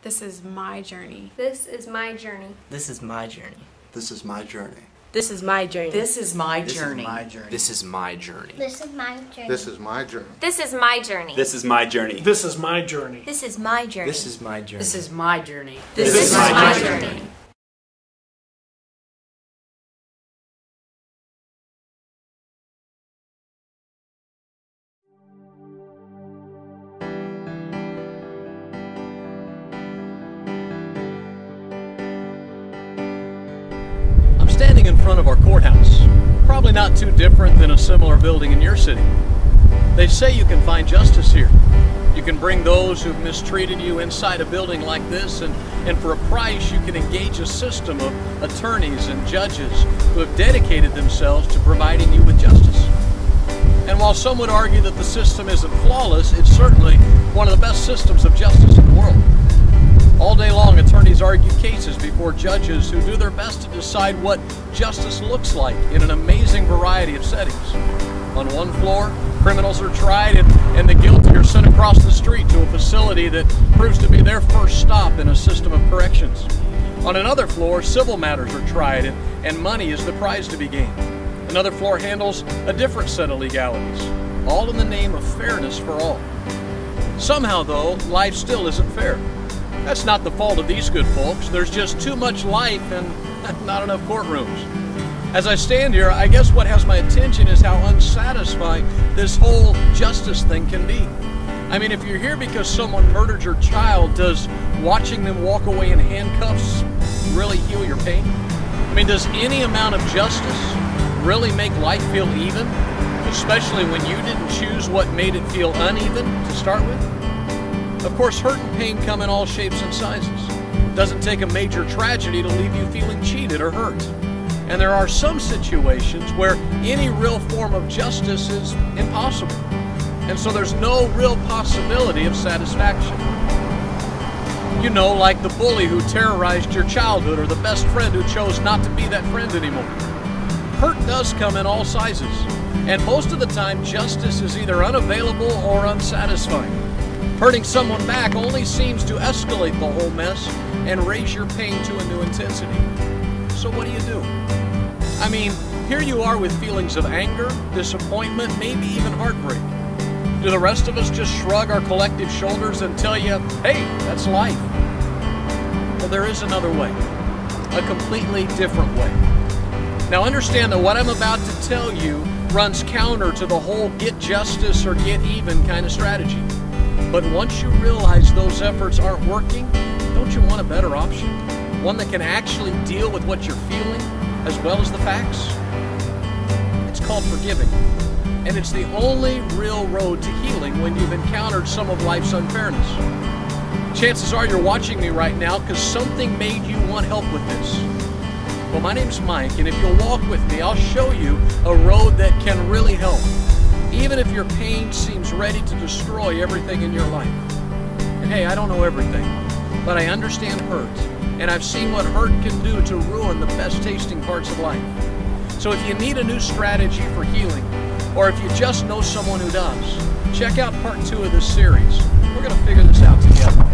This is my journey. This is my journey. This is my journey. This is my journey. This is my journey. This is my journey. This is my journey. This is my journey. This is my journey. This is my journey. This is my journey. This is my journey. This is my journey. This is my journey. This is my journey. This is my journey. Standing in front of our courthouse, probably not too different than a similar building in your city. They say you can find justice here. You can bring those who've mistreated you inside a building like this, and for a price you can engage a system of attorneys and judges who have dedicated themselves to providing you with justice. And while some would argue that the system isn't flawless, it's certainly one of the best systems of justice in the world. All day long, attorneys argue cases before judges who do their best to decide what justice looks like in an amazing variety of settings. On one floor, criminals are tried and the guilty are sent across the street to a facility that proves to be their first stop in a system of corrections. On another floor, civil matters are tried and money is the prize to be gained. Another floor handles a different set of legalities, all in the name of fairness for all. Somehow, though, life still isn't fair. That's not the fault of these good folks. There's just too much life and not enough courtrooms. As I stand here, I guess what has my attention is how unsatisfying this whole justice thing can be. I mean, if you're here because someone murdered your child, does watching them walk away in handcuffs really heal your pain? I mean, does any amount of justice really make life feel even? Especially when you didn't choose what made it feel uneven to start with? Of course, hurt and pain come in all shapes and sizes. It doesn't take a major tragedy to leave you feeling cheated or hurt. And there are some situations where any real form of justice is impossible. And so there's no real possibility of satisfaction. You know, like the bully who terrorized your childhood or the best friend who chose not to be that friend anymore. Hurt does come in all sizes. And most of the time, justice is either unavailable or unsatisfying. Hurting someone back only seems to escalate the whole mess and raise your pain to a new intensity. So what do? I mean, here you are with feelings of anger, disappointment, maybe even heartbreak. Do the rest of us just shrug our collective shoulders and tell you, hey, that's life? Well, there is another way, a completely different way. Now understand that what I'm about to tell you runs counter to the whole get justice or get even kind of strategy. But once you realize those efforts aren't working, don't you want a better option? One that can actually deal with what you're feeling as well as the facts? It's called forgiving. And it's the only real road to healing when you've encountered some of life's unfairness. Chances are you're watching me right now because something made you want help with this. Well, my name's Mike, and if you'll walk with me, I'll show you a road that can really help. Even if your pain seems ready to destroy everything in your life. And hey, I don't know everything, but I understand hurt, and I've seen what hurt can do to ruin the best tasting parts of life. So if you need a new strategy for healing, or if you just know someone who does, check out part 2 of this series. We're going to figure this out together.